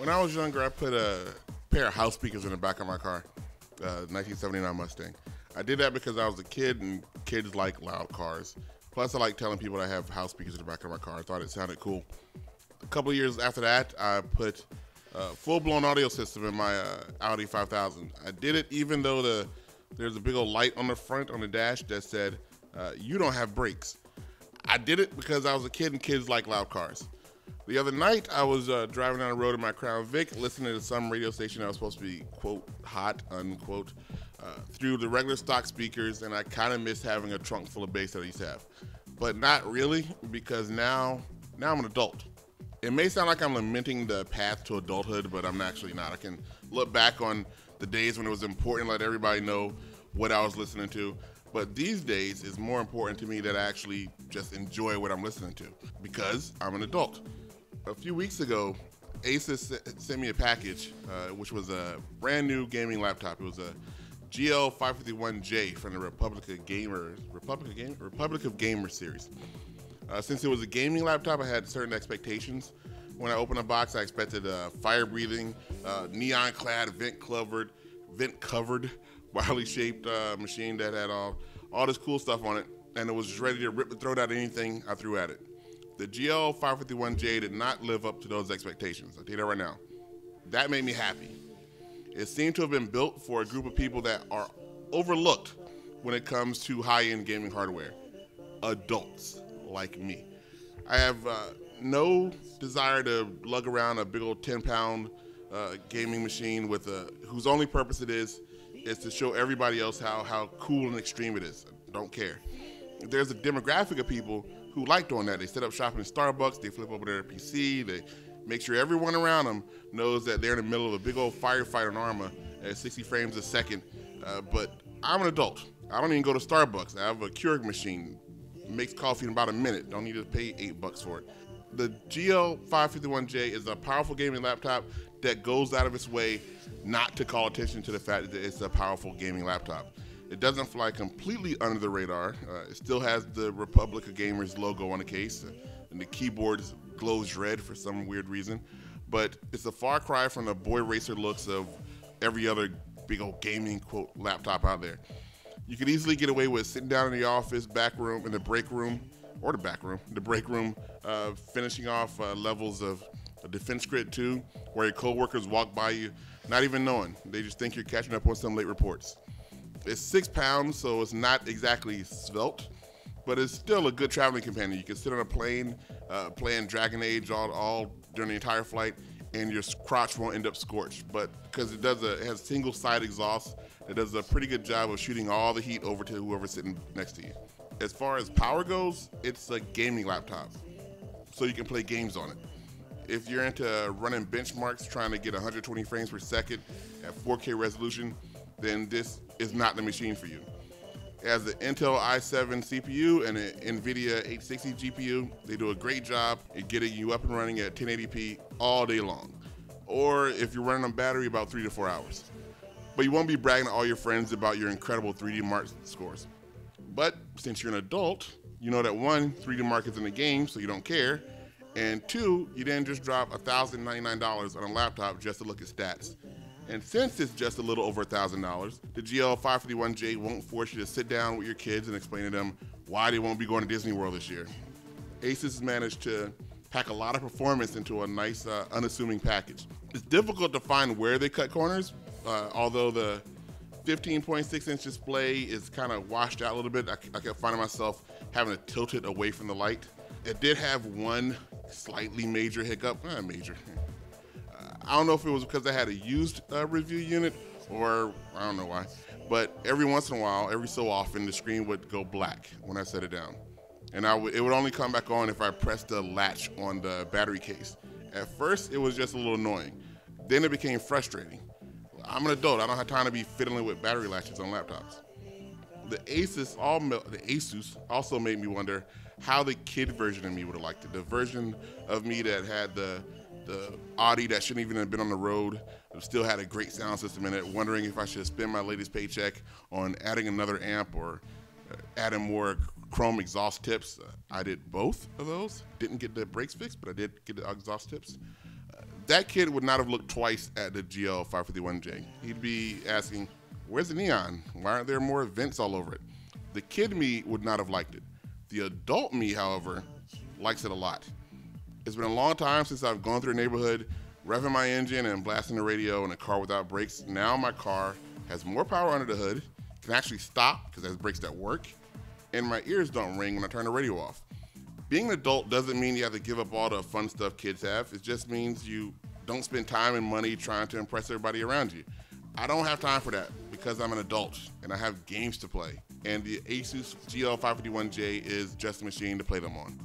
When I was younger, I put a pair of house speakers in the back of my car, 1979 Mustang. I did that because I was a kid and kids like loud cars. Plus, I like telling people I have house speakers in the back of my car. I thought it sounded cool. A couple of years after that, I put a full-blown audio system in my Audi 5000. I did it even though there's a big old light on the front on the dash that said, you don't have brakes. I did it because I was a kid and kids like loud cars. The other night, I was driving down the road in my Crown Vic, listening to some radio station that was supposed to be, quote, hot, unquote, through the regular stock speakers, and I kind of miss having a trunk full of bass that I used to have. But not really, because now I'm an adult. It may sound like I'm lamenting the path to adulthood, but I'm actually not. I can look back on the days when it was important to let everybody know what I was listening to. But these days, it's more important to me that I actually just enjoy what I'm listening to, because I'm an adult. A few weeks ago, ASUS sent me a package, which was a brand new gaming laptop. It was a GL551J from the Republic of Gamers series. Since it was a gaming laptop, I had certain expectations. When I opened the box, I expected a fire-breathing, neon-clad, vent-covered, wildly shaped machine that had all this cool stuff on it, and it was just ready to rip the throat out of anything I threw at it. The GL551J did not live up to those expectations. I'll tell you that right now. That made me happy. It seemed to have been built for a group of people that are overlooked when it comes to high-end gaming hardware. Adults like me. I have no desire to lug around a big old 10-pound gaming machine with whose only purpose it is to show everybody else how cool and extreme it is. I don't care. There's a demographic of people who like doing that. They set up shop in Starbucks, they flip over their PC, they make sure everyone around them knows that they're in the middle of a big old firefight on Arma at 60 frames a second. But I'm an adult. I don't even go to Starbucks. I have a Keurig machine. It makes coffee in about a minute. Don't need to pay $8 for it. The GL551J is a powerful gaming laptop that goes out of its way not to call attention to the fact that it's a powerful gaming laptop. It doesn't fly completely under the radar. It still has the Republic of Gamers logo on the case, and the keyboard glows red for some weird reason. But it's a far cry from the boy racer looks of every other big old gaming, quote, laptop out there. You could easily get away with sitting down in the office, back room, in the break room, or the back room, the break room, finishing off levels of Defense Grid 2, where your coworkers walk by you, not even knowing. They just think you're catching up on some late reports. It's 6 pounds, so it's not exactly svelte, but it's still a good traveling companion. You can sit on a plane playing Dragon Age all during the entire flight, and your crotch won't end up scorched. But because it has single side exhaust, it does a pretty good job of shooting all the heat over to whoever's sitting next to you. As far as power goes, it's a gaming laptop, so you can play games on it. If you're into running benchmarks, trying to get 120 frames per second at 4K resolution, then this is not the machine for you. It has the Intel i7 CPU and an NVIDIA 860 GPU. They do a great job at getting you up and running at 1080p all day long. Or if you're running on battery, about 3 to 4 hours. But you won't be bragging to all your friends about your incredible 3D Mark scores. But since you're an adult, you know that 1, 3D Mark is in the game, so you don't care. And 2, you didn't just drop $1,099 on a laptop just to look at stats. And since it's just a little over $1,000, the GL551J won't force you to sit down with your kids and explain to them why they won't be going to Disney World this year. ASUS has managed to pack a lot of performance into a nice, unassuming package. It's difficult to find where they cut corners, although the 15.6-inch display is kind of washed out a little bit. I kept finding myself having to tilt it away from the light. It did have one slightly major hiccup, I don't know if it was because I had a used review unit or I don't know why, but every once in a while, every so often, the screen would go black when I set it down. And it would only come back on if I pressed the latch on the battery case. At first, it was just a little annoying. Then it became frustrating. I'm an adult. I don't have time to be fiddling with battery latches on laptops. The ASUS also made me wonder how the kid version of me would have liked it. The version of me that had the Audi that shouldn't even have been on the road, still had a great sound system in it, wondering if I should spend my latest paycheck on adding another amp or adding more chrome exhaust tips. I did both of those. Didn't get the brakes fixed, but I did get the exhaust tips. that kid would not have looked twice at the GL551J. He'd be asking, where's the neon? Why aren't there more vents all over it? The kid me would not have liked it. The adult me, however, likes it a lot. It's been a long time since I've gone through a neighborhood, revving my engine and blasting the radio in a car without brakes. Now my car has more power under the hood, can actually stop because it has brakes that work, and my ears don't ring when I turn the radio off. Being an adult doesn't mean you have to give up all the fun stuff kids have. It just means you don't spend time and money trying to impress everybody around you. I don't have time for that because I'm an adult and I have games to play. And the ASUS GL551J is just a machine to play them on.